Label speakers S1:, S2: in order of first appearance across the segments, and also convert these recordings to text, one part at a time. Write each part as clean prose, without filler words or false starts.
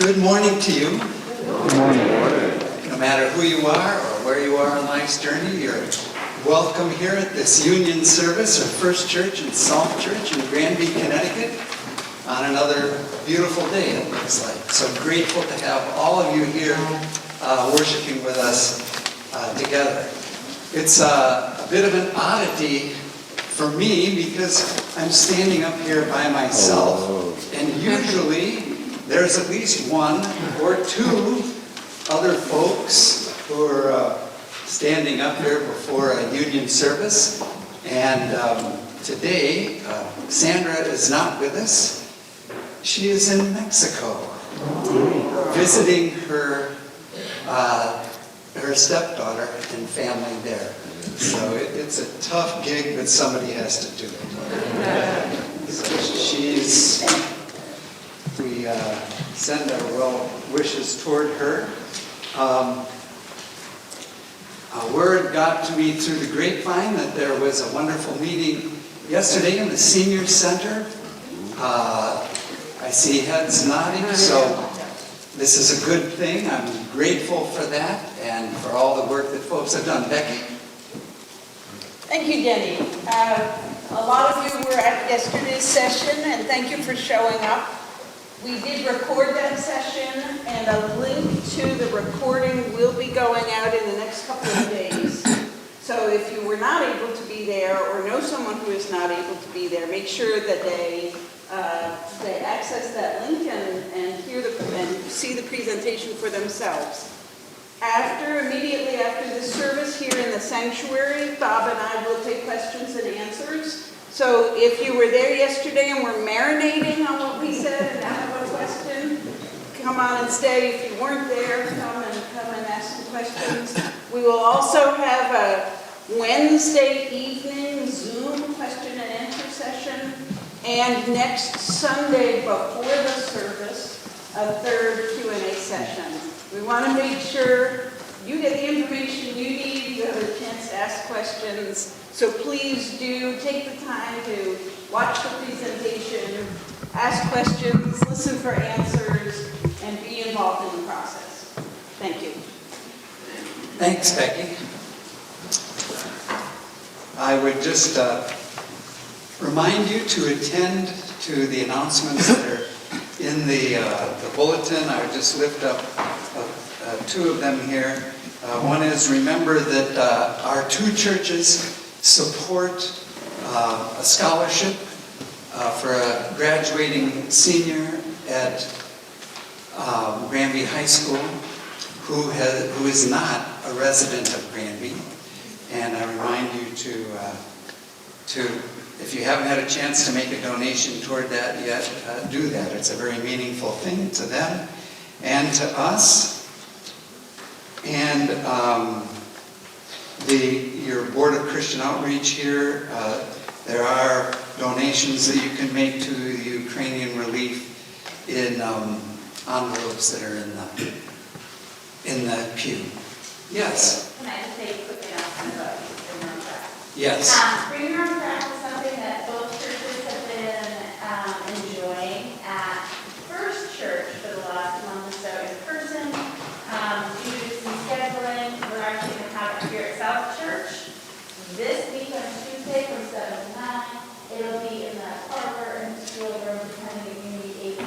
S1: Good morning to you.
S2: Good morning.
S1: No matter who you are or where you are on life's journey, you're welcome here at this Union service or First Church and Salt Church in Granby, Connecticut on another beautiful day, it looks like. So grateful to have all of you here worshiping with us together. It's a bit of an oddity for me because I'm standing up here by myself, and usually there's at least one or two other folks who are standing up here before a union service. And today, Sandra is not with us. She is in Mexico, visiting her stepdaughher and family there. So it's a tough gig, but somebody has to do it. So we send our well wishes toward her. A word got to me through the grapevine that there was a wonderful meeting yesterday in the senior center. I see heads nodding, so this is a good thing. I'm grateful for that and for all the work that folks have done. Becky?
S3: Thank you, Denny. A lot of you were at yesterday's session, and thank you for showing up. We did record that session, and a link to the recording will be going out in the next couple of days. So if you were not able to be there or know someone who is not able to be there, make sure that they access that link and see the presentation for themselves. Immediately after this service here in the sanctuary, Bob and I will take questions and answers. So if you were there yesterday and were marinating on what we said and now have a question, come on and stay. If you weren't there, come and ask some questions. We will also have a Wednesday evening Zoom question and answer session. And next Sunday before the service, a third Q&A session. We want to make sure you get the information you need, you have a chance to ask questions. So please do take the time to watch the presentation, ask questions, listen for answers, and be involved in the process. Thank you.
S1: Thanks, Becky. I would just remind you to attend to the announcements that are in the bulletin. I would just lift up two of them here. One is, remember that our two churches support a scholarship for a graduating senior at Granby High School who is not a resident of Granby. And I remind you to if you haven't had a chance to make a donation toward that yet, do that. It's a very meaningful thing to them and to us. And your Board of Christian Outreach here, there are donations that you can make to the Ukrainian relief in envelopes that are in the pew. Yes?
S4: Can I just say quickly on kind of Bring Your Own Track?
S1: Yes.
S4: Bring Your Own Track is something that both churches have been enjoying at First Church for the last month or so in person. Due to some scheduling, we're actually going to have it here at South Church this week on Tuesday from 7 to 9. It'll be in the harbor and school room, depending if you need a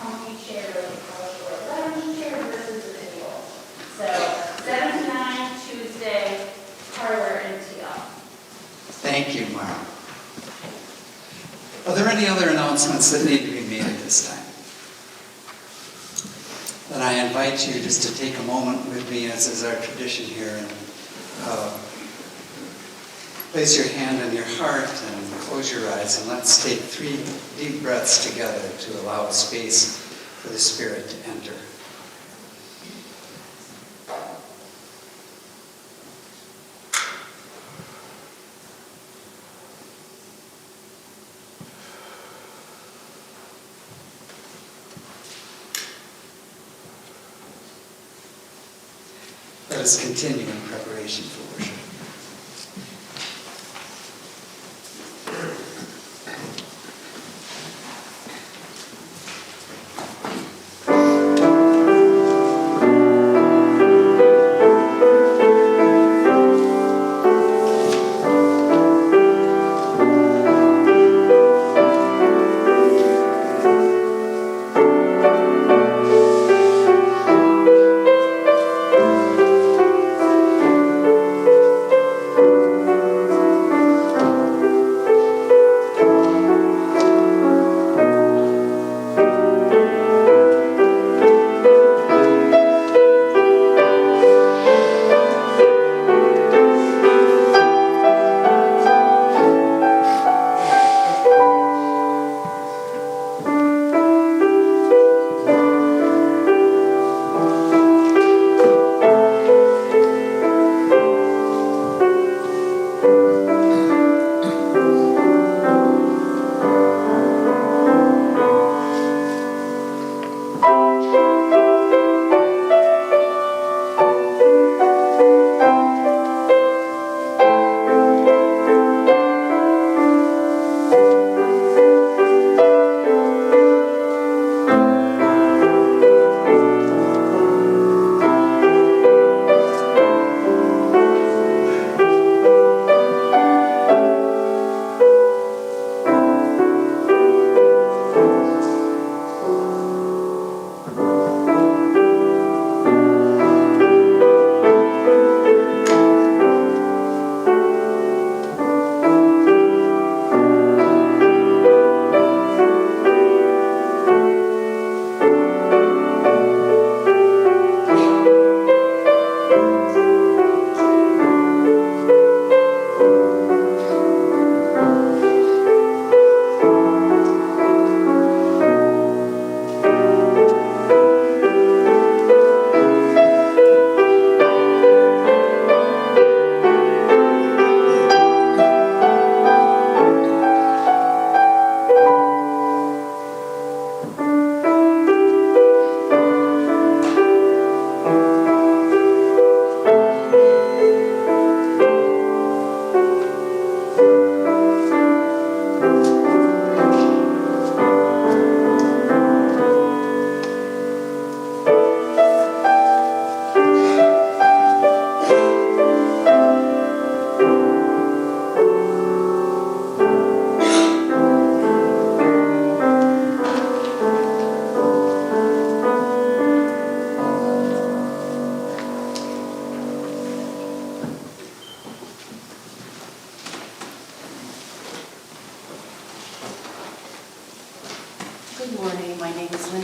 S4: comfy chair or a lounge chair versus a table. So 7 to 9, Tuesday, harbor and TL.
S1: Thank you, Mark. Are there any other announcements that need to be made at this time? Then I invite you just to take a moment with me, as is our tradition here, and place your hand on your heart and close your eyes, and let's take 3 deep breaths together to allow space for the Spirit to enter. Let us continue in preparation for worship.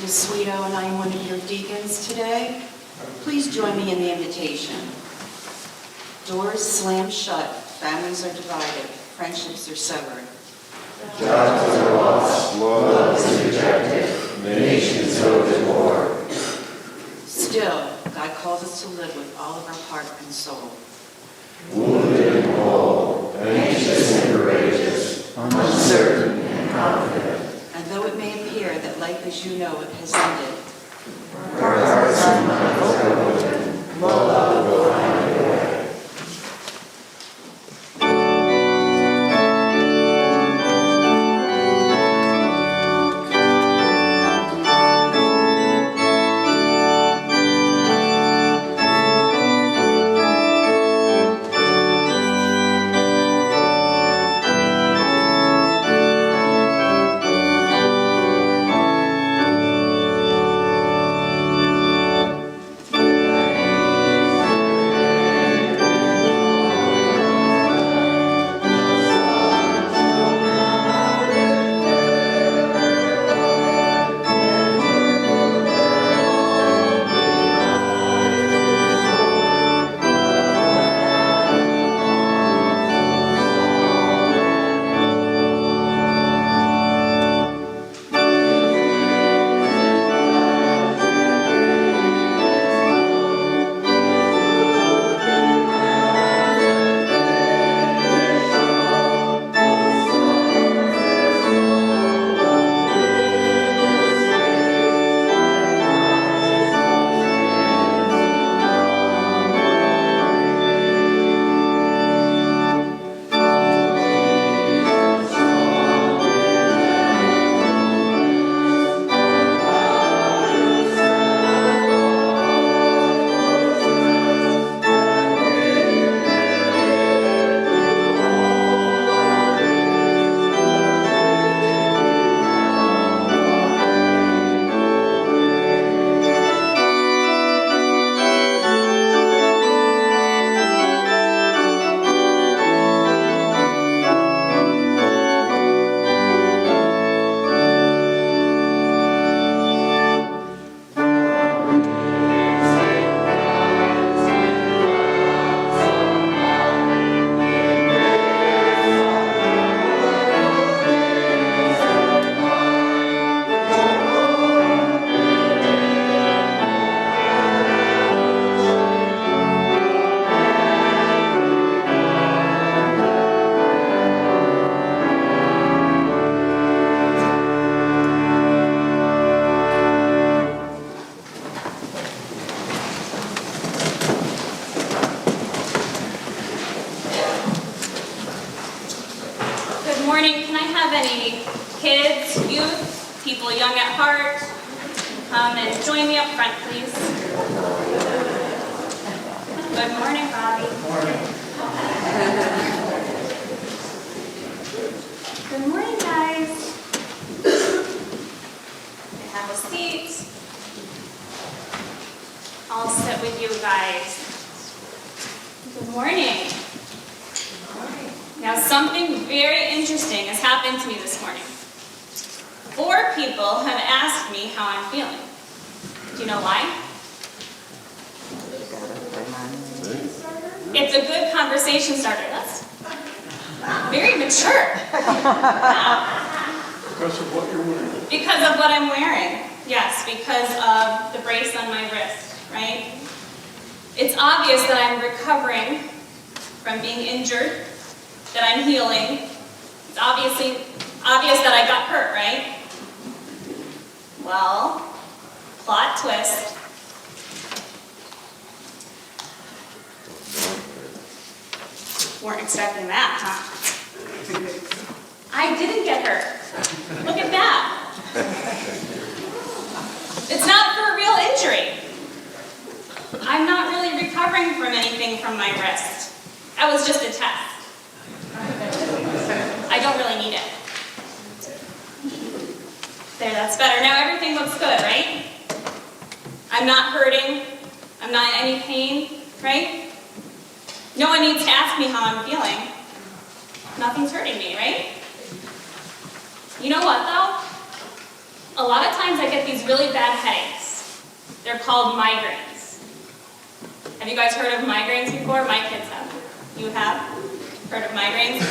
S2: is Sweeto, and I am one of your deacons today. Please join me in the invitation. Doors slam shut, families are divided, friendships are severed.
S5: Jobs are lost, love is rejected, nations go to war.
S2: Still, God calls us to live with all of our heart and soul.
S5: Wounded and whole, anxious and courageous, uncertain and confident.
S2: And though it may appear that life as you know it has ended,
S5: Our hearts and minds are open, love will find a way.
S6: Good morning. Can I have any kids, youth, people young at heart, come and join me up front, please? Good morning, Bobby. Good morning, guys. You have a seat. I'll sit with you guys. Good morning. Now, something very interesting has happened to me this morning. 4 people have asked me how I'm feeling. Do you know why? It's a good conversation starter. That's very mature.
S7: Because of what you're wearing.
S6: Because of what I'm wearing. Yes, because of the brace on my wrist, right? It's obvious that I'm recovering from being injured, that I'm healing. It's obvious that I got hurt, right? Well, plot twist. Weren't expecting that, huh? I didn't get hurt. Look at that. It's not for a real injury. I'm not really recovering from anything from my wrist. That was just a test. I don't really need it. There, that's better. Now everything looks good, right? I'm not hurting. I'm not in any pain, right? No one needs to ask me how I'm feeling. Nothing's hurting me, right? You know what, though? A lot of times I get these really bad headaches. They're called migraines. Have you guys heard of migraines before? My kids have. You have? Heard of migraines?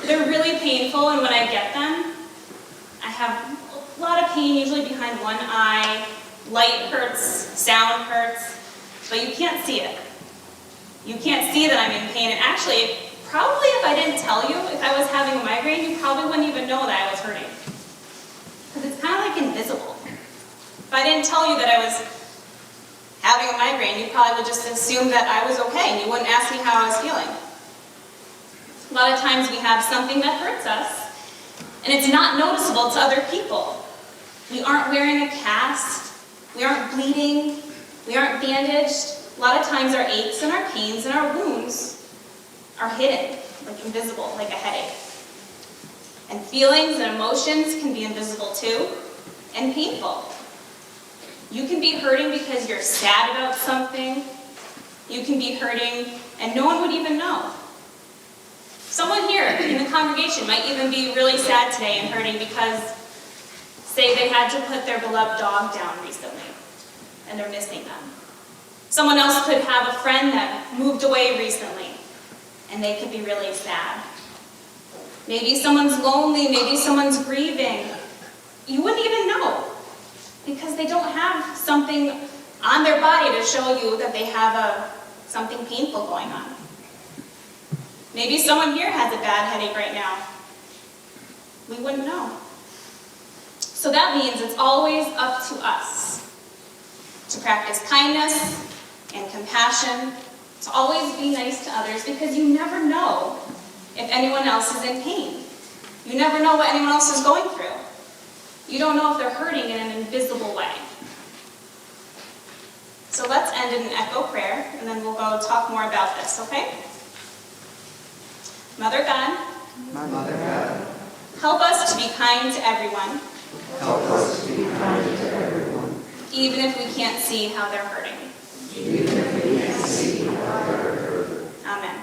S6: They're really painful, and when I get them, I have a lot of pain, usually behind one eye. Light hurts, sound hurts, but you can't see it. You can't see that I'm in pain, and actually, probably if I didn't tell you, if I was having a migraine, you probably wouldn't even know that I was hurting. Because it's kind of like invisible. If I didn't tell you that I was having a migraine, you probably would just assume that I was okay, and you wouldn't ask me how I was feeling. A lot of times we have something that hurts us, and it's not noticeable to other people. We aren't wearing a cast, we aren't bleeding, we aren't bandaged. A lot of times our aches and our pains and our wounds are hidden, like invisible, like a headache. And feelings and emotions can be invisible too, and painful. You can be hurting because you're sad about something. You can be hurting and no one would even know. Someone here in the congregation might even be really sad today and hurting because, say, they had to put their beloved dog down recently and they're missing them. Someone else could have a friend that moved away recently and they could be really sad. Maybe someone's lonely, maybe someone's grieving. You wouldn't even know because they don't have something on their body to show you that they have something painful going on. Maybe someone here has a bad headache right now. We wouldn't know. So that means it's always up to us to practice kindness and compassion, to always be nice to others, because you never know if anyone else is in pain. You never know what anyone else is going through. You don't know if they're hurting in an invisible way. So let's end in an echo prayer, and then we'll go talk more about this, okay? Mother God, help us to be kind to everyone, even if we can't see how they're hurting. Amen.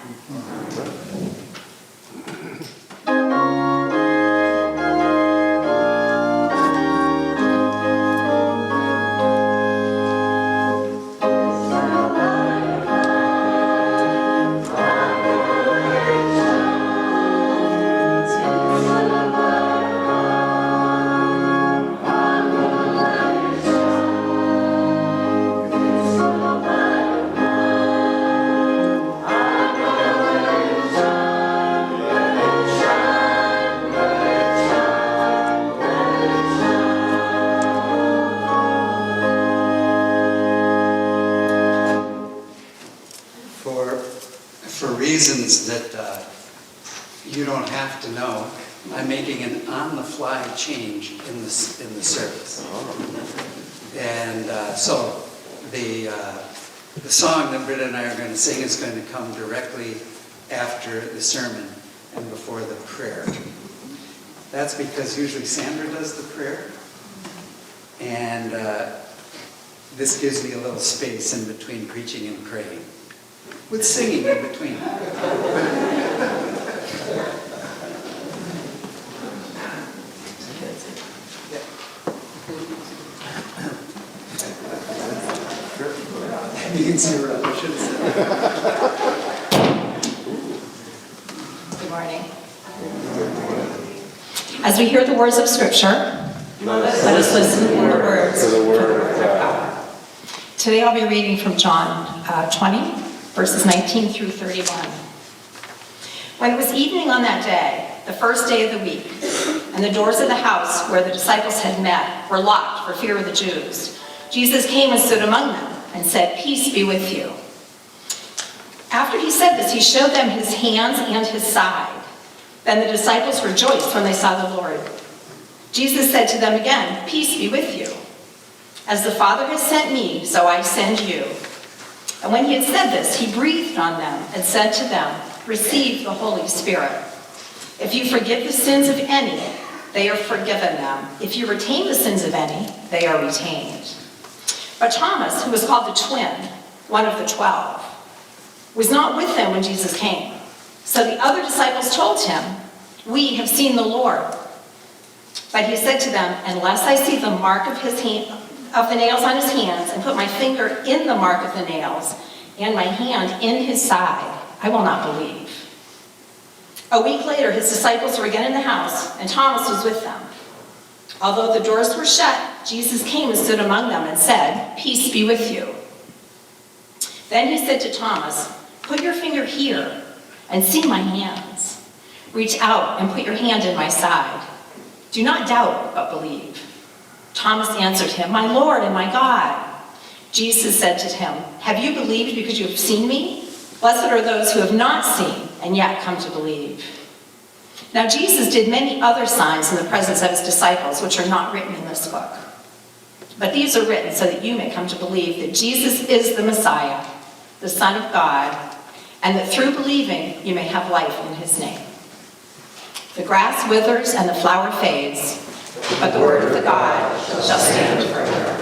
S1: For reasons that you don't have to know, I'm making an on-the-fly change in the service. And so the song that Britta and I are going to sing is going to come directly after the sermon and before the prayer. That's because usually Sandra does the prayer, and this gives me a little space in between preaching and praying, with singing in between. You can see her up. I should have said that.
S7: Good morning. As we hear the words of Scripture, let us listen to the words of the Word of God. Today I'll be reading from John 20, verses 19 through 31. When it was evening on that day, the first day of the week, and the doors of the house where the disciples had met were locked for fear of the Jews, Jesus came and stood among them and said, "Peace be with you." After he said this, he showed them his hands and his side. Then the disciples rejoiced when they saw the Lord. Jesus said to them again, "Peace be with you. As the Father has sent me, so I send you." And when he had said this, he breathed on them and said to them, "Receive the Holy Spirit. If you forgive the sins of any, they are forgiven them. If you retain the sins of any, they are retained." But Thomas, who was called the twin, one of the 12, was not with them when Jesus came. So the other disciples told him, "We have seen the Lord." But he said to them, unless I see the mark of the nails on his hands, and put my finger in the mark of the nails, and my hand in his side, I will not believe. A week later, his disciples were again in the house, and Thomas was with them. Although the doors were shut, Jesus came and stood among them and said, "Peace be with you." Then he said to Thomas, "Put your finger here and see my hands. Reach out and put your hand in my side. Do not doubt, but believe." Thomas answered him, "My Lord and my God." Jesus said to him, "Have you believed because you have seen me? Blessed are those who have not seen and yet come to believe." Now Jesus did many other signs in the presence of his disciples, which are not written in this book. But these are written so that you may come to believe that Jesus is the Messiah, the Son of God, and that through believing you may have life in his name. The grass withers and the flower fades, but the word of the God shall stand forever.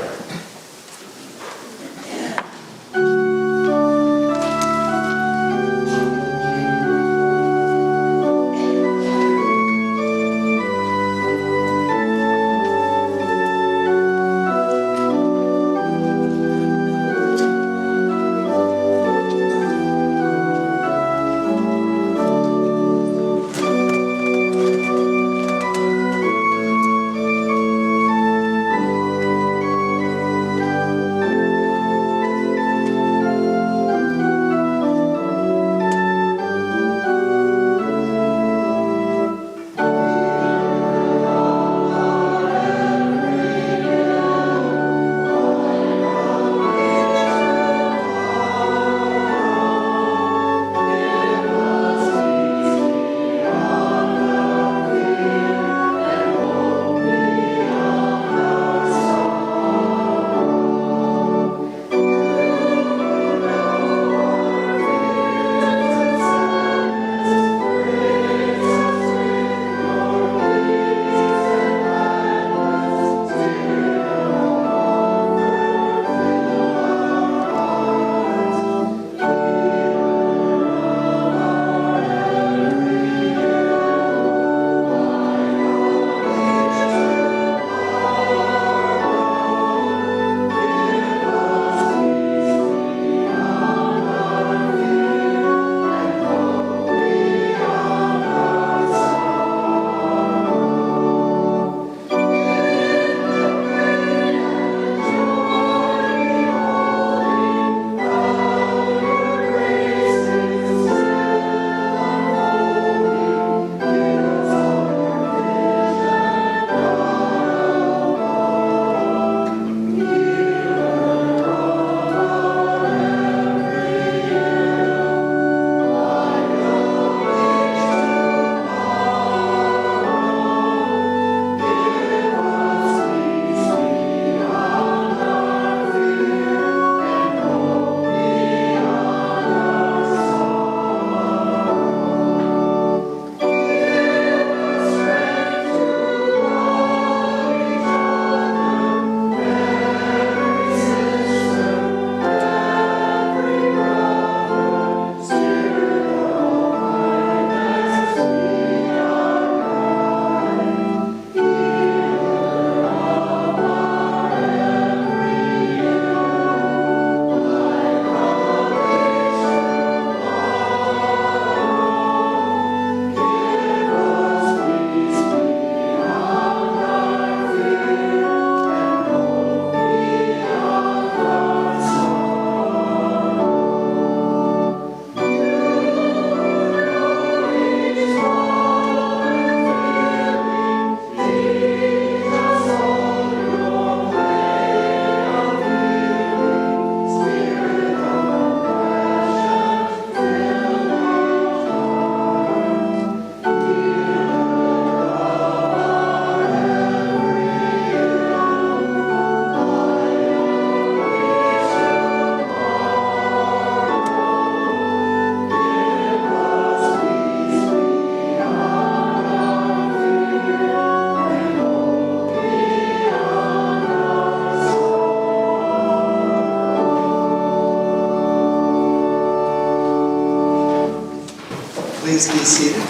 S1: Please be seated.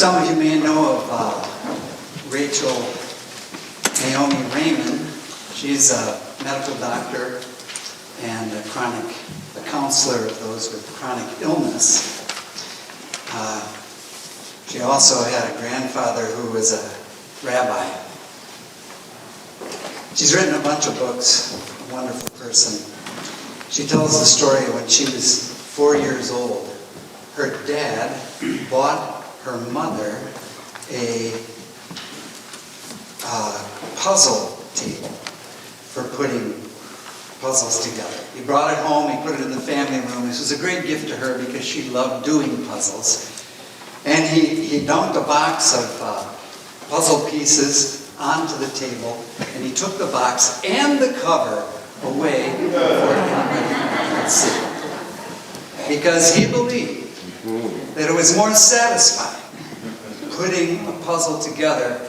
S1: Some of you may know of Rachel Naomi Raymond. She's a medical doctor and a counselor of those with chronic illness. She also had a grandfather who was a rabbi. She's written a bunch of books, a wonderful person. She tells the story when she was 4 years old. Her dad bought her mother a puzzle table for putting puzzles together. He brought it home, he put it in the family room. This was a great gift to her because she loved doing puzzles. And he dumped a box of puzzle pieces onto the table, and he took the box and the cover away before anybody could see it. Because he believed that it was more satisfying putting a puzzle together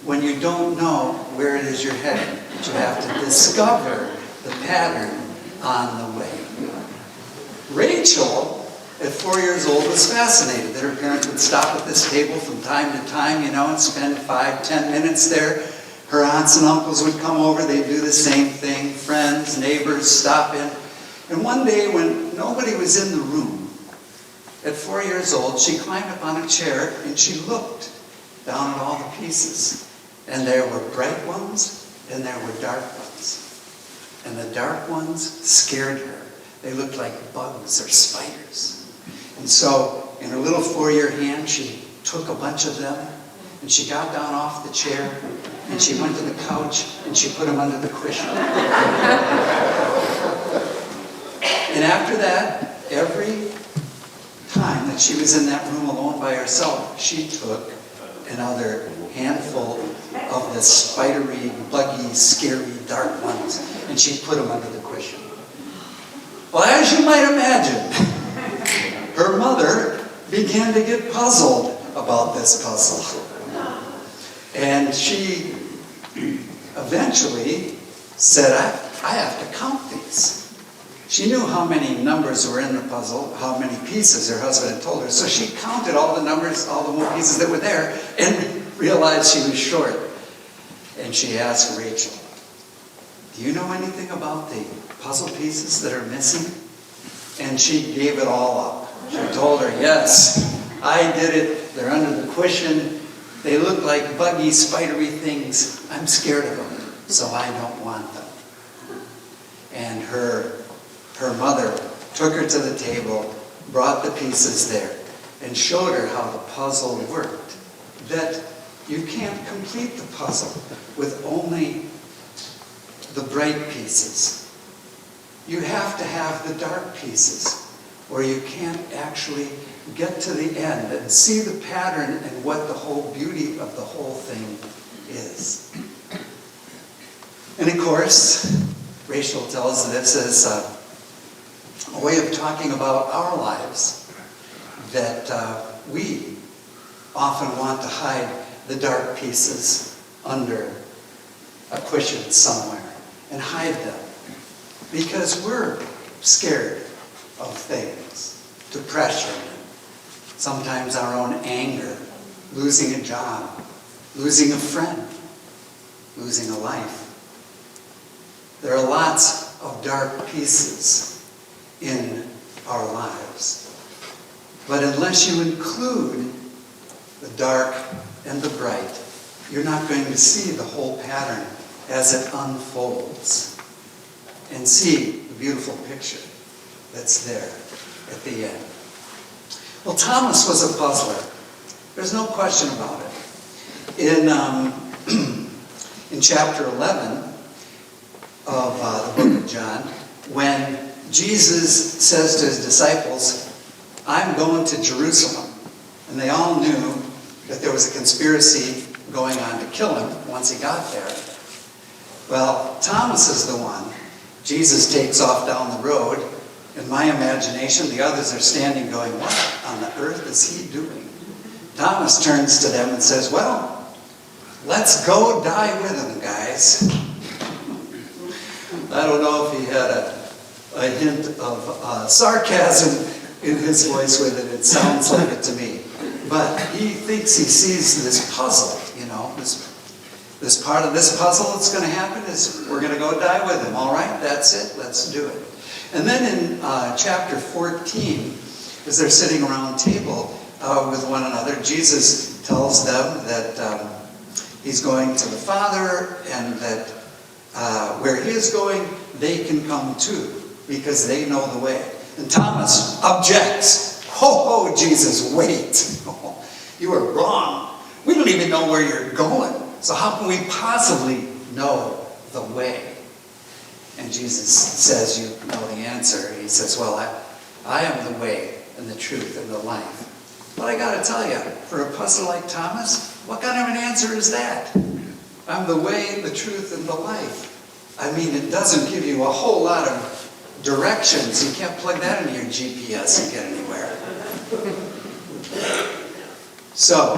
S1: when you don't know where it is you're heading. But you have to discover the pattern on the way. Rachel, at 4 years old, was fascinated that her parents would stop at this table from time to time, and spend 5-10 minutes there. Her aunts and uncles would come over, they'd do the same thing. Friends, neighbors, stop in. And one day when nobody was in the room, at 4 years old, she climbed up on a chair and she looked down at all the pieces. And there were bright ones and there were dark ones. And the dark ones scared her. They looked like bugs or spiders. And so, in her little 4-year hand, she took a bunch of them, and she got down off the chair, and she went to the couch, and she put them under the cushion. And after that, every time that she was in that room alone by herself, she took another handful of the spidery, buggy, scary, dark ones, and she put them under the cushion. Well, as you might imagine, her mother began to get puzzled about this puzzle. And she eventually said, I have to count these. She knew how many numbers were in the puzzle, how many pieces her husband had told her. So she counted all the numbers, all the more pieces that were there, and realized she was short. And she asked Rachel, do you know anything about the puzzle pieces that are missing? And she gave it all up. She told her, yes, I did it. They're under the cushion. They look like buggy, spidery things. I'm scared of them, so I don't want them. And her mother took her to the table, brought the pieces there, and showed her how the puzzle worked. That you can't complete the puzzle with only the bright pieces. You have to have the dark pieces, or you can't actually get to the end and see the pattern and what the whole beauty of the whole thing is. And of course, Rachel tells this as a way of talking about our lives, that we often want to hide the dark pieces under a cushion somewhere and hide them because we're scared of things, depression, sometimes our own anger, losing a job, losing a friend, losing a life. There are lots of dark pieces in our lives. But unless you include the dark and the bright, you're not going to see the whole pattern as it unfolds and see the beautiful picture that's there at the end. Well, Thomas was a puzzler. There's no question about it. In chapter 11 of the book of John, when Jesus says to his disciples, I'm going to Jerusalem. And they all knew that there was a conspiracy going on to kill him once he got there. Well, Thomas is the one. Jesus takes off down the road. In my imagination, the others are standing going, what on the earth is he doing? Thomas turns to them and says, well, let's go die with him, guys. I don't know if he had a hint of sarcasm in his voice with it. It sounds like it to me. But he thinks he sees this puzzle, this part of this puzzle that's going to happen is we're going to go die with him. All right, that's it. Let's do it. And then in chapter 14, as they're sitting around the table with one another, Jesus tells them that he's going to the Father and that where he is going, they can come too because they know the way. And Thomas objects. Ho, Jesus, wait. You are wrong. We don't even know where you're going. So how can we possibly know the way? And Jesus says, you know the answer. He says, well, I am the way and the truth and the life. But I got to tell you, for a puzzle like Thomas, what kind of an answer is that? I'm the way, the truth, and the life. I mean, it doesn't give you a whole lot of directions. You can't plug that into your GPS and get anywhere. So,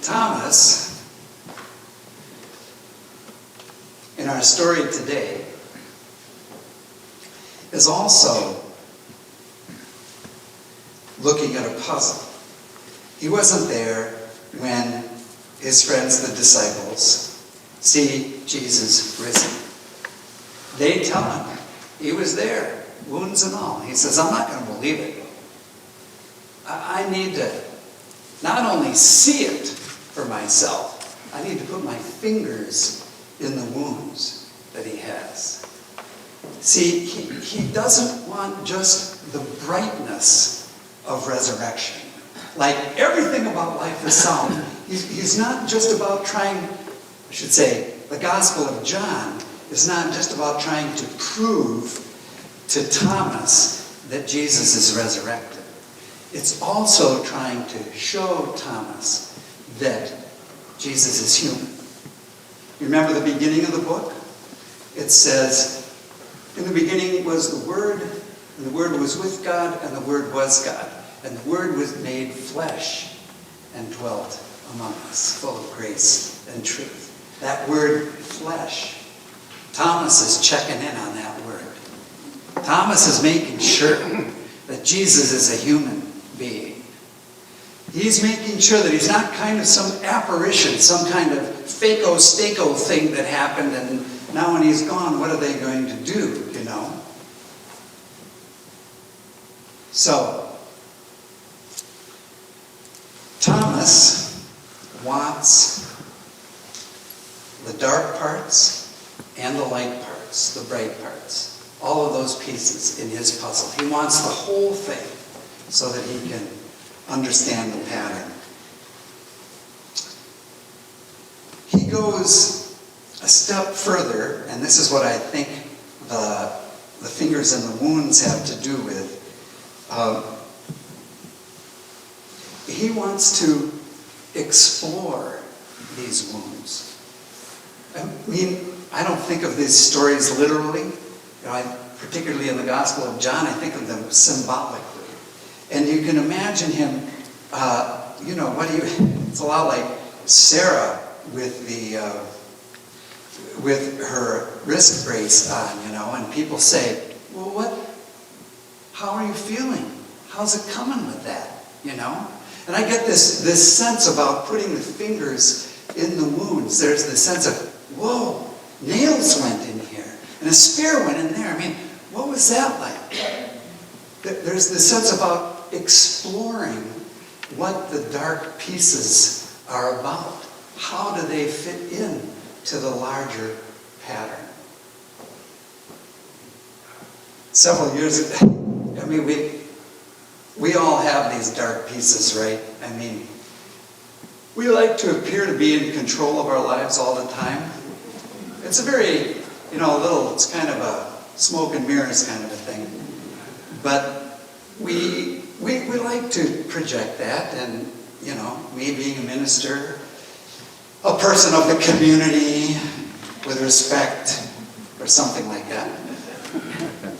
S1: Thomas, in our story today, is also looking at a puzzle. He wasn't there when his friends, the disciples, see Jesus risen. They tell him he was there, wounds and all. He says, I'm not going to believe it. I need to not only see it for myself, I need to put my fingers in the wounds that he has. See, he doesn't want just the brightness of resurrection. Like everything about life is sound. He's not just about trying, I should say, the Gospel of John is not just about trying to prove to Thomas that Jesus is resurrected. It's also trying to show Thomas that Jesus is human. You remember the beginning of the book? It says, in the beginning was the Word, and the Word was with God, and the Word was God. And the Word was made flesh and dwelt among us, full of grace and truth. That word, flesh, Thomas is checking in on that word. Thomas is making sure that Jesus is a human being. He's making sure that he's not kind of some apparition, some kind of fako-stako thing that happened, and now when he's gone, what are they going to do, So, Thomas wants the dark parts and the light parts, the bright parts, all of those pieces in his puzzle. He wants the whole thing so that he can understand the pattern. He goes a step further, and this is what I think the fingers and the wounds have to do with. He wants to explore these wounds. I mean, I don't think of these stories literally. Particularly in the Gospel of John, I think of them symbolically. And you can imagine him, it's a lot like Sarah with her wrist brace on, and people say, well, how are you feeling? How's it coming with that, And I get this sense about putting the fingers in the wounds. There's the sense of, whoa, nails went in here, and a spear went in there. I mean, what was that like? There's the sense about exploring what the dark pieces are about. How do they fit in to the larger pattern? Several years ago, we all have these dark pieces, right? We like to appear to be in control of our lives all the time. It's a very, it's kind of a smoke and mirrors kind of a thing. But we like to project that, and, me being a minister, a person of the community with respect, or something like that.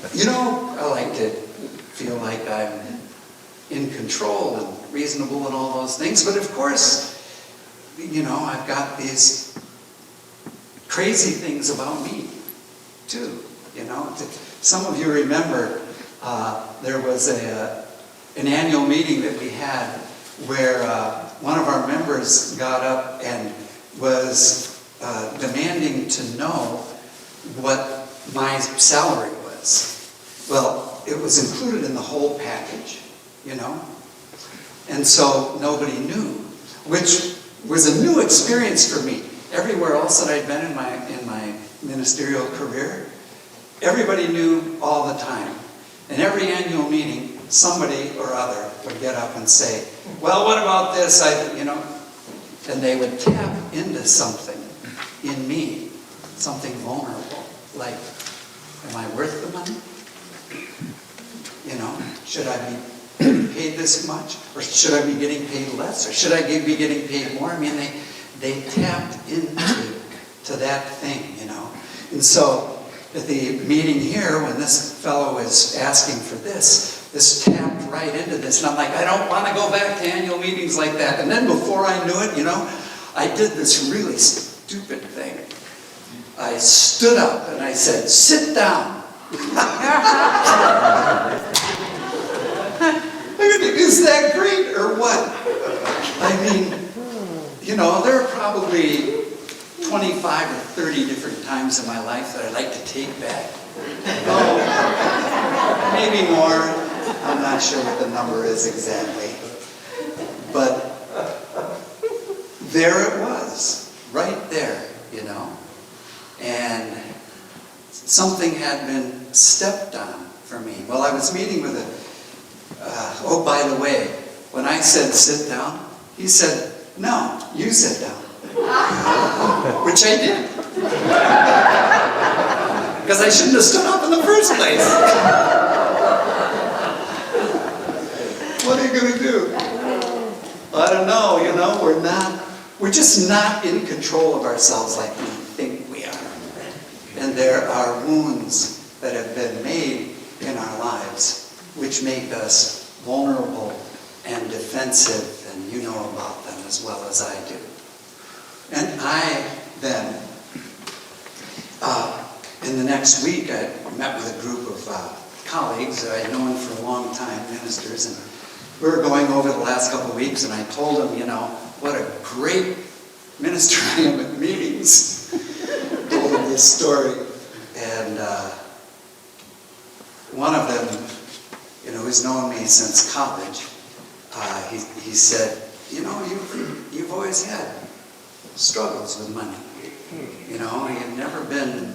S1: I like to feel like I'm in control and reasonable and all those things. But of course, I've got these crazy things about me, too. Some of you remember there was an annual meeting that we had where one of our members got up and was demanding to know what my salary was. Well, it was included in the whole package, you know? And so nobody knew, which was a new experience for me. Everywhere else that I'd been in my ministerial career, everybody knew all the time. And every annual meeting, somebody or other would get up and say, well, what about this? And they would tap into something in me, something vulnerable, like, am I worth the money? You know, should I be getting paid this much? Or should I be getting paid less? Or should I be getting paid more? I mean, they tapped into that thing, you know. And so at the meeting here, when this fellow was asking for this tapped right into this. And I'm like, I don't want to go back to annual meetings like that. And then before I knew it, you know, I did this really stupid thing. I stood up and I said, sit down. Is that great or what? I mean, you know, there are probably 25 or 30 different times in my life that I'd like to take back. Oh, maybe more. I'm not sure what the number is exactly. But there it was, right there, you know. And something had been stepped on for me. Well, I was meeting with oh, by the way, when I said sit down, he said, no, you sit down. Which I did. Because I shouldn't have stood up in the first place. What are you going to do? I don't know, you know, we're just not in control of ourselves like we think we are. And there are wounds that have been made in our lives which make us vulnerable and defensive, and you know about them as well as I do. And I then, in the next week, I met with a group of colleagues that I'd known for a long time, ministers, and we were going over the last couple of weeks, and I told them, you know, what a great minister I am at meetings. Told them this story, and one of them, you know, who's known me since college, he said, you know, you've always had struggles with money. You know, you've never been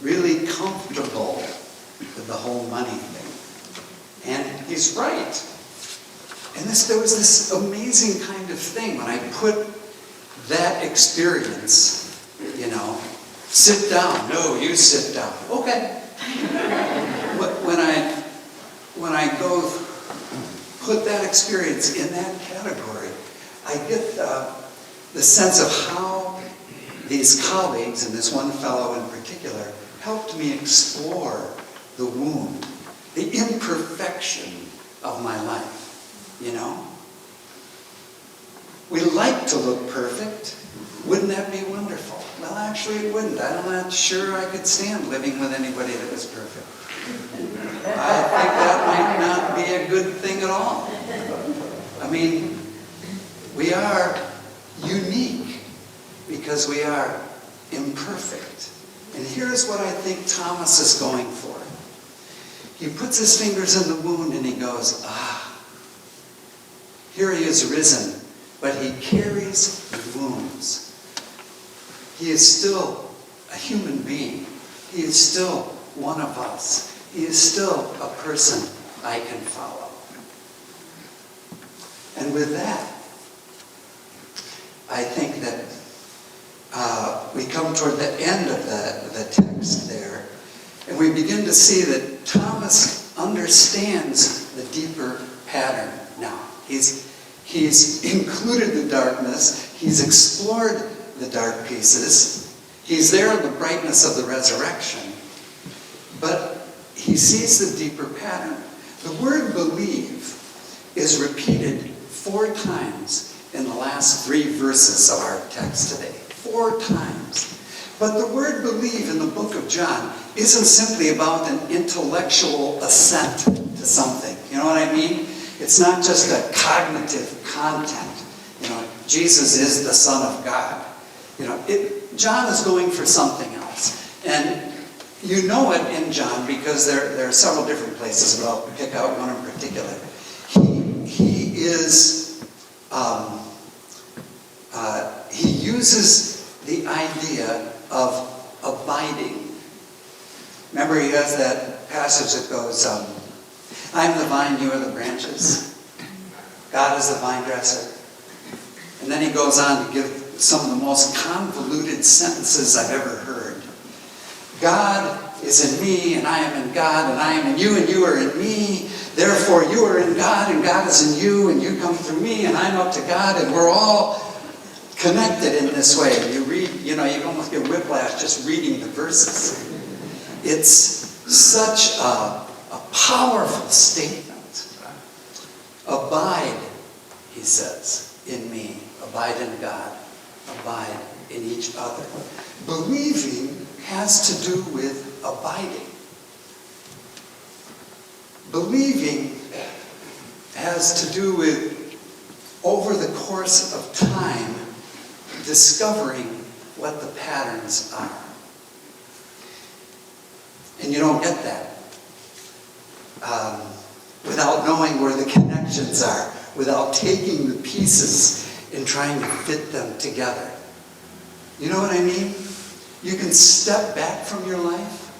S1: really comfortable with the whole money thing. And he's right. And there was this amazing kind of thing when I put that experience, you know, sit down. No, you sit down. Okay. When I go put that experience in that category, I get the sense of how these colleagues, and this one fellow in particular, helped me explore the wound, the imperfection of my life, you know? We like to look perfect. Wouldn't that be wonderful? Well, actually it wouldn't. I'm not sure I could stand living with anybody that was perfect. I think that might not be a good thing at all. I mean, we are unique because we are imperfect. And here's what I think Thomas is going for. He puts his fingers in the wound and he goes, here he is risen, but he carries the wounds. He is still a human being. He is still one of us. He is still a person I can follow. And with that, I think that we come toward the end of the text there, and we begin to see that Thomas understands the deeper pattern now. He's included the darkness. He's explored the dark pieces. He's there in the brightness of the resurrection. But he sees the deeper pattern. The word believe is repeated 4 times in the last 3 verses of our text today. 4 times. But the word believe in the book of John isn't simply about an intellectual assent to something. You know what I mean? It's not just a cognitive content. Jesus is the Son of God. John is going for something else. And you know it in John because there are several different places, but I'll pick out one in particular. He uses the idea of abiding. Remember, he has that passage that goes, I am the vine, you are the branches. God is the vine dresser. And then he goes on to give some of the most convoluted sentences I've ever heard. God is in me, and I am in God, and I am in you, and you are in me. Therefore, you are in God, and God is in you, and you come through me, and I'm up to God, and we're all connected in this way. You read, you almost get whiplash just reading the verses. It's such a powerful statement. Abide, he says, in me. Abide in God. Abide in each other. Believing has to do with abiding. Believing has to do with, over the course of time, discovering what the patterns are. And you don't get that without knowing where the connections are, without taking the pieces and trying to fit them together. You know what I mean? You can step back from your life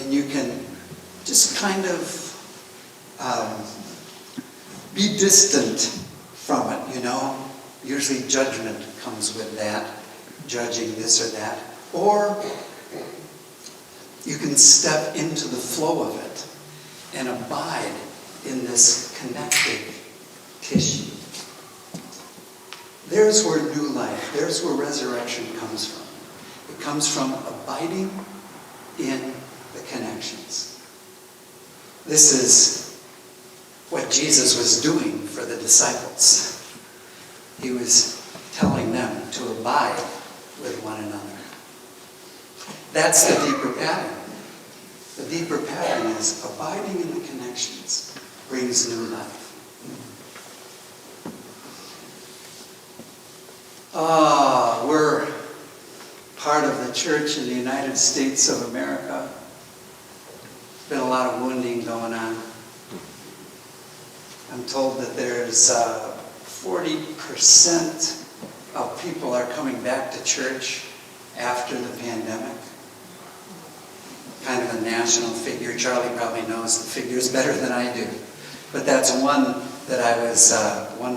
S1: and you can just kind of be distant from it, Usually judgment comes with that, judging this or that. Or you can step into the flow of it and abide in this connected tissue. There's where new life, there's where resurrection comes from. It comes from abiding in the connections. This is what Jesus was doing for the disciples. He was telling them to abide with one another. That's the deeper pattern. The deeper pattern is abiding in the connections brings new life. We're part of the church in the United States of America. Been a lot of wounding going on. I'm told that there's 40% of people are coming back to church after the pandemic. Kind of a national figure. Charlie probably knows the figures better than I do. But that's one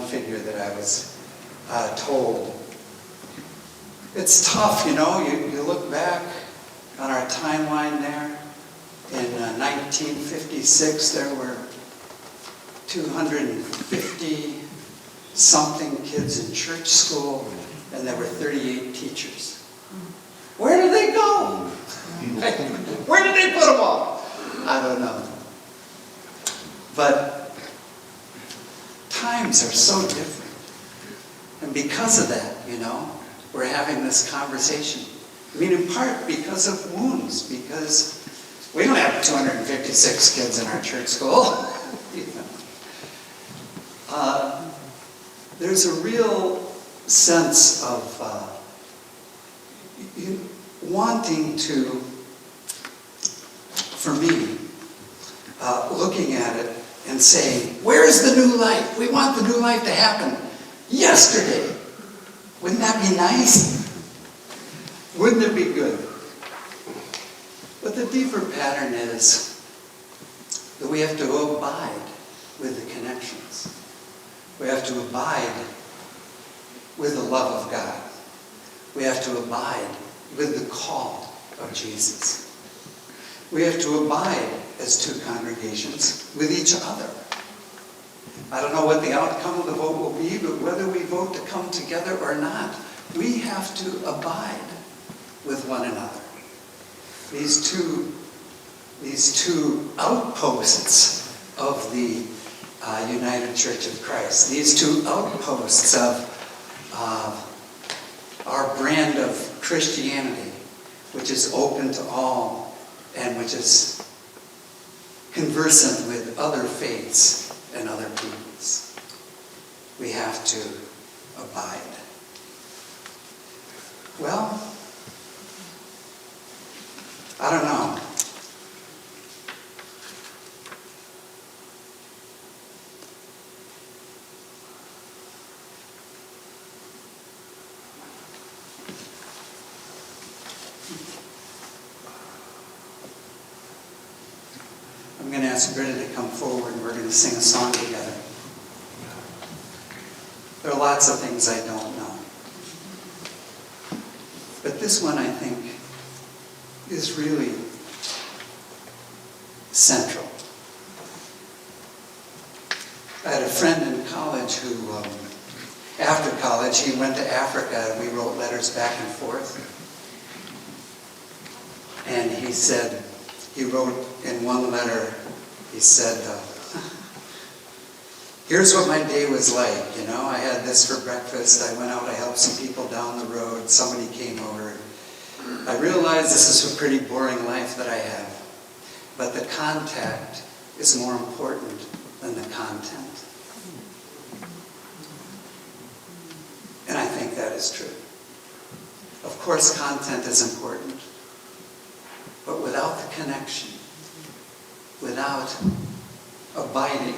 S1: figure that I was told. It's tough, you look back on our timeline there. In 1956, there were 250-something kids in church school, and there were 38 teachers. Where did they go? Where did they put them all? I don't know. But times are so different. And because of that, we're having this conversation. In part because of wounds, because we don't have 256 kids in our church school. There's a real sense of wanting to, for me, looking at it and saying, where's the new life? We want the new life to happen yesterday. Wouldn't that be nice? Wouldn't it be good? But the deeper pattern is that we have to abide with the connections. We have to abide with the love of God. We have to abide with the call of Jesus. We have to abide as two congregations with each other. I don't know what the outcome of the vote will be, but whether we vote to come together or not, we have to abide with one another. These two outposts of the United Church of Christ, these two outposts of our brand of Christianity, which is open to all and which is conversant with other faiths and other people. we have to abide. Well, I don't know. I'm going to ask Britta to come forward and we're going to sing a song together. There are lots of things I don't know. But this one, I think, is really central. I had a friend in college who, after college, he went to Africa and we wrote letters back and forth. And he said, he wrote in one letter, he said, here's what my day was like, you know, I had this for breakfast, I went out, I helped some people down the road, somebody came over. I realized this is a pretty boring life that I have, but the contact is more important than the content. And I think that is true. Of course, content is important, but without the connection, without abiding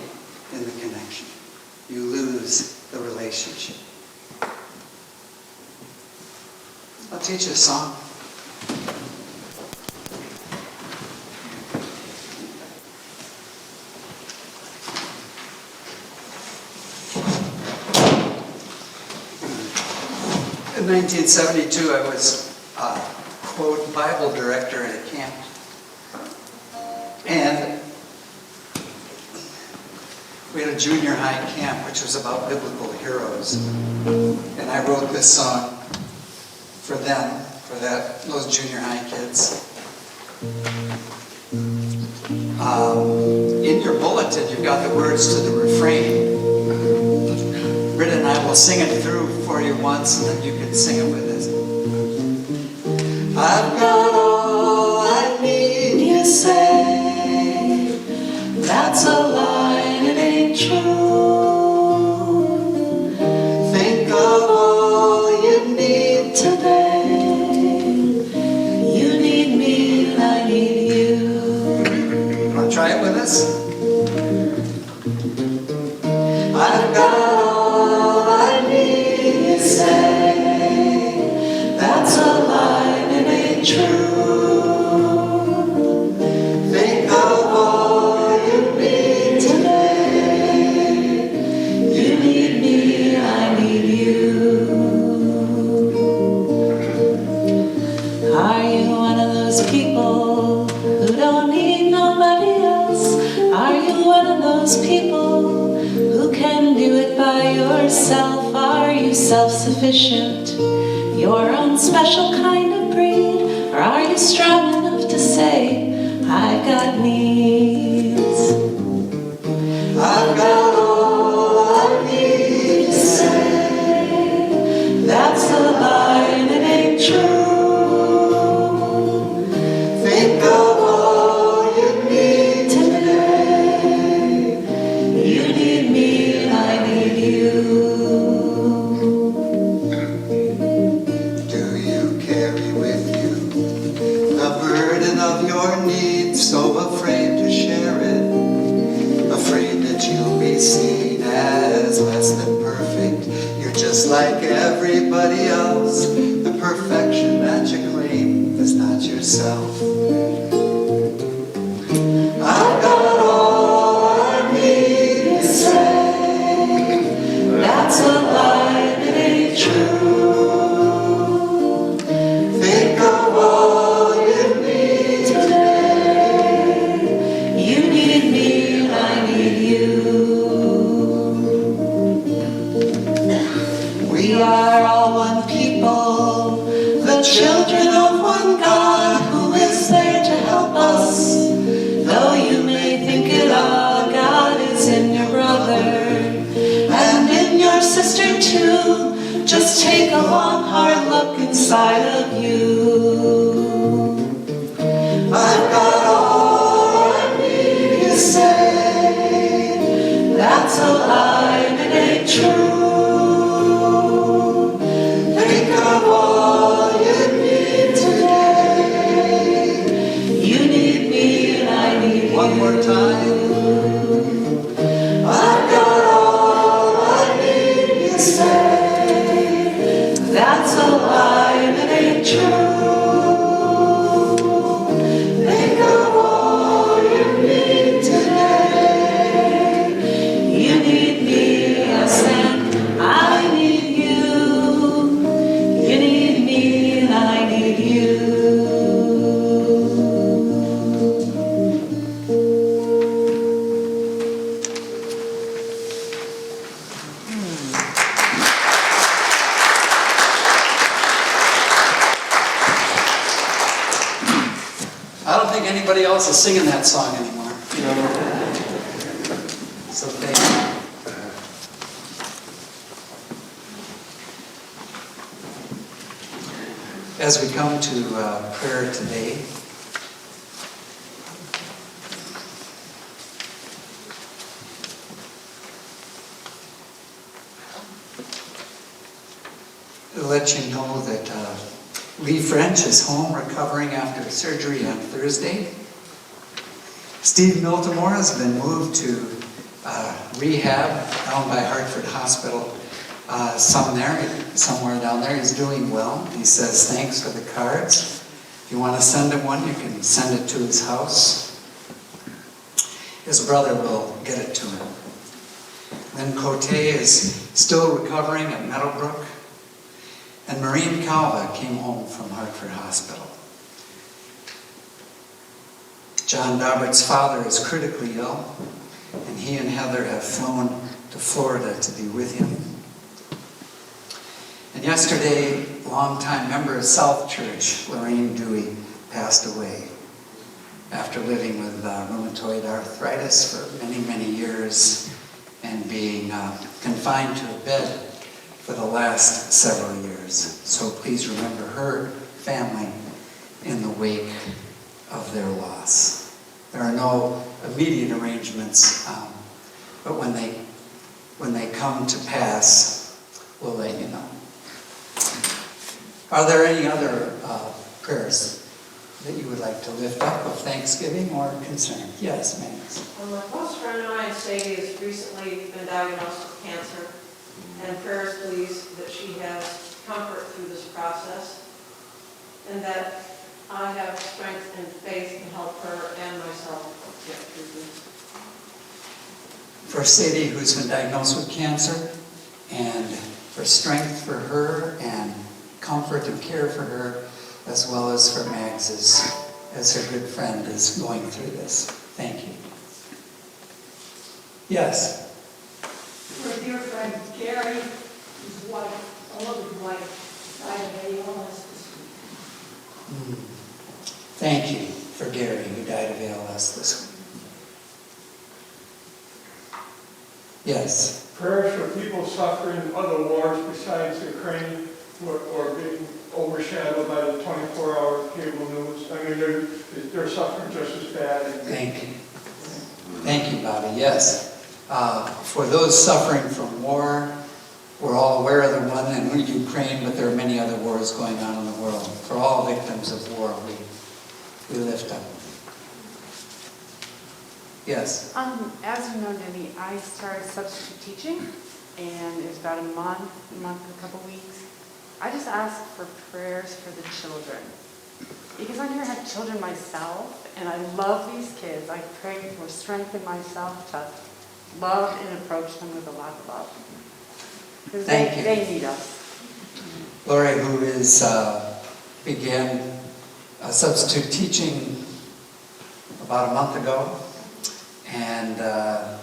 S1: in the connection, you lose the relationship. I'll teach you a song. In 1972, I was, quote, Bible director at a camp. And we had a junior high camp, which was about biblical heroes. And I wrote this song for them, for those junior high kids. In your bulletin, you've got the words to the refrain. Britta and I will sing it through for you once, and then you can sing it with us. I've got all I need, you say. That's a lie, it ain't true. Think of all you need today. You need me, and I need you. Want to try it with us? I've got all I need, you say. That's a lie, it ain't true. Think of all you need today. You need me, I need you. Are you one of those people who don't need nobody else? Are you one of those people who can do it by yourself? Are you self-sufficient, your own special kind of breed? Or are you strong enough to say, I've got needs? I've got all I need to say. That's a lie and it ain't true. Think of all you need today. You need me and I need you. Do you carry with you the burden of your needs, so afraid to share it, afraid that you'll be seen as less than perfect? You're just like everybody else. The perfection that you claim is not yourself. I've got all I need to say. That's a lie, it ain't true. Think of all you need today. You need me, I need you. We are all one people, the children of one God who is I don't think anybody else is singing that song anymore. So thank you. As we come to prayer today, to let you know that Lee French is home recovering after surgery on Thursday. Steve Miltimore has been moved to rehab down by Hartford Hospital. Somewhere down there. He's doing well. He says thanks for the cards. If you want to send him one, you can send it to his house. His brother will get it to him. Then Cote is still recovering at Meadowbrook. And Maureen Calva came home from Hartford Hospital. John Daubert's father is critically ill, and he and Heather have flown to Florida to be with him. And yesterday, longtime member of South Church, Lorraine Dewey, passed away after living with rheumatoid arthritis for many, many years and being confined to a bed for the last several years. So please remember her family in the wake of their loss. There are no immediate arrangements, but when they come to pass, we'll let you know. Are there any other prayers that you would like to lift up of thanksgiving or concern? Yes, ma'am.
S8: My close friend and I, Sadie, has recently been diagnosed with cancer, and prayers, please, that she has comfort through this process, and that I have strength and faith to help her and myself get through this.
S1: For Sadie, who's been diagnosed with cancer, and for strength for her and comfort and care for her, as well as for Mags as her good friend is going through this. Thank you. Yes?
S9: For a dear friend, Gary, his wife, a lovely wife, died of ALS this week.
S1: Thank you for Gary, who died of ALS this week. Yes?
S10: Prayers for people suffering other wars besides Ukraine or being overshadowed by the 24-hour cable news. I mean, they're suffering just as bad.
S1: Thank you. Thank you, Bobby. Yes. For those suffering from war, we're all aware of the one in Ukraine, but there are many other wars going on in the world. For all victims of war, we lift up. Yes?
S11: As you know, Denny, I started substitute teaching, and it was about a month, a couple weeks. I just asked for prayers for the children. Because I never had children myself, and I love these kids. I pray for strength in myself to love and approach them with a lot of love. Because they need us.
S1: Lori, who began substitute teaching about a month ago, and the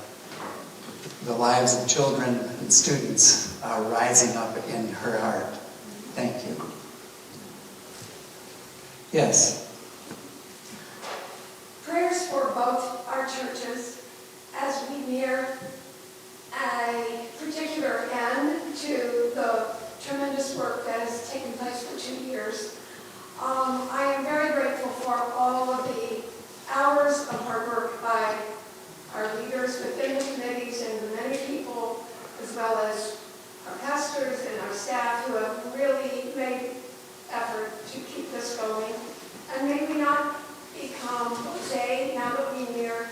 S1: lives of children and students are rising up in her heart. Thank you. Yes?
S9: Prayers for both our churches as we near a particular end to the tremendous work that has taken place for 2 years. I am very grateful for all of the hours of hard work by our leaders within the committees and the many people, as well as our pastors and our staff, who have really made effort to keep this going. And may we not become blasé now that we near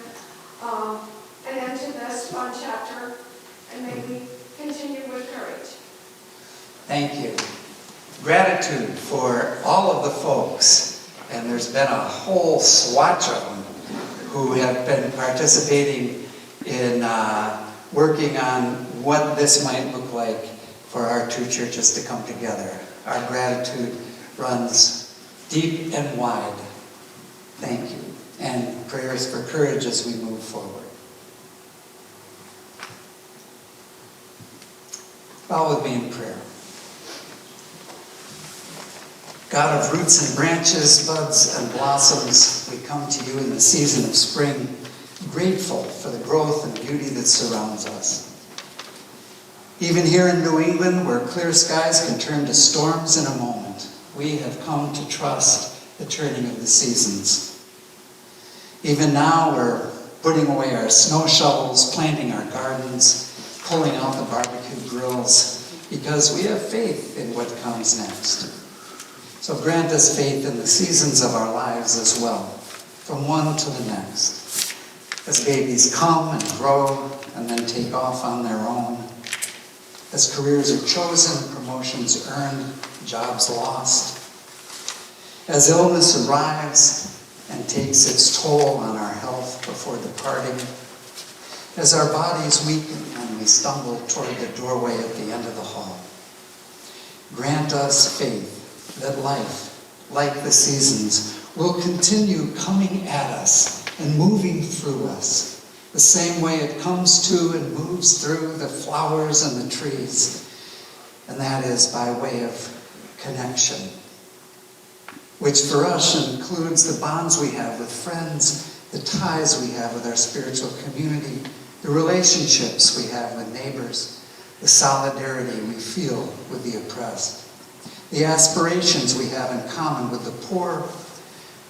S9: an end to this one chapter, and may we continue with courage.
S1: Thank you. Gratitude for all of the folks, and there's been a whole swatch of them who have been participating in working on what this might look like for our two churches to come together. Our gratitude runs deep and wide. Thank you. And prayers for courage as we move forward. Bow with me in prayer. God of roots and branches, buds and blossoms, we come to you in the season of spring, grateful for the growth and beauty that surrounds us. Even here in New England, where clear skies can turn to storms in a moment, we have come to trust the turning of the seasons. Even now, we're putting away our snow shovels, planting our gardens, pulling out the barbecue grills, because we have faith in what comes next. So grant us faith in the seasons of our lives as well, from one to the next. As babies come and grow and then take off on their own, as careers are chosen, promotions earned, jobs lost, as illness arrives and takes its toll on our health before departing, as our bodies weaken and we stumble toward the doorway at the end of the hall. Grant us faith that life, like the seasons, will continue coming at us and moving through us, the same way it comes to and moves through the flowers and the trees, and that is by way of connection, which for us includes the bonds we have with friends, the ties we have with our spiritual community, the relationships we have with neighbors, the solidarity we feel with the oppressed, the aspirations we have in common with the poor,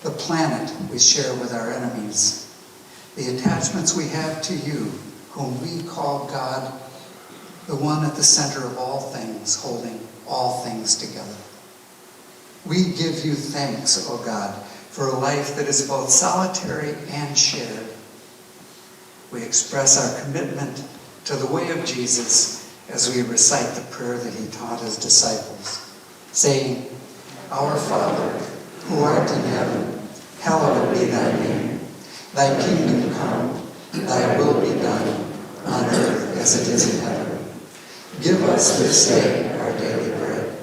S1: the planet we share with our enemies, the attachments we have to you, whom we call God, the one at the center of all things, holding all things together. We give you thanks, O God, for a life that is both solitary and shared. We express our commitment to the way of Jesus as we recite the prayer that he taught his disciples, saying, Our Father, who art in heaven, hallowed be thy name. Thy kingdom come, thy will be done, on earth as it is in heaven. Give us this day our daily bread,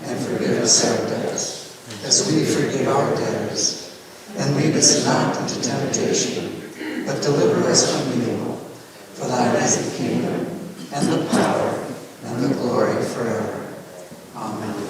S1: and forgive us our debts, as we forgive our debtors. And lead us not into temptation, but deliver us from evil. For thine is the kingdom, and the power, and the glory forever. Amen.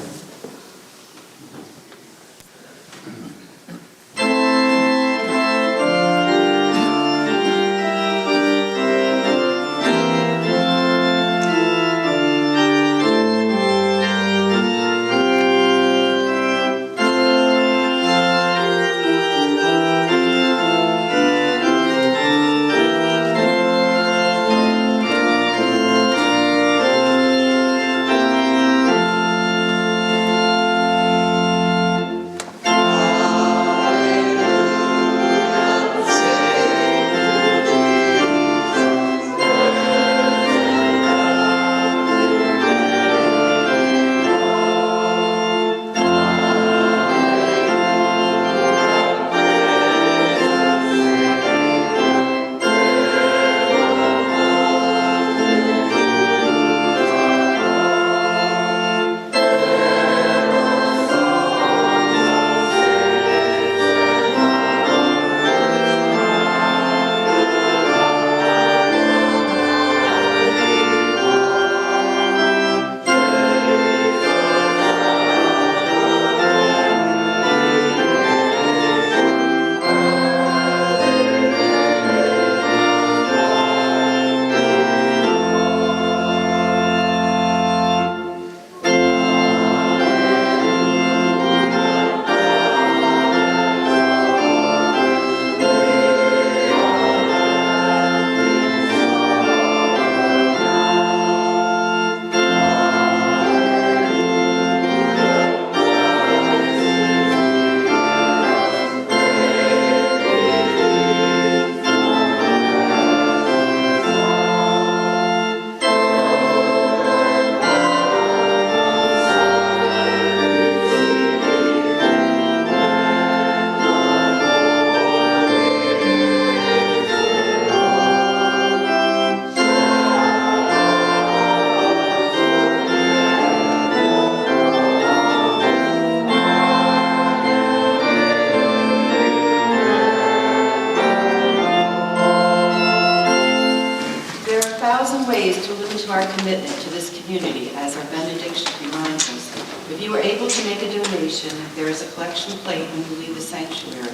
S2: There are 1,000 ways to live into our commitment to this community, as our benediction reminds us. If you are able to make a donation, there is a collection plate when you leave the sanctuary.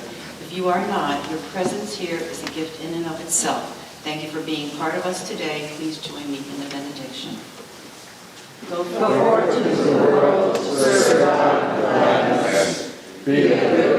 S2: If you are not, your presence here is a gift in and of itself. Thank you for being part of us today. Please join me in the benediction. Go forward to the world to serve God and the land. Be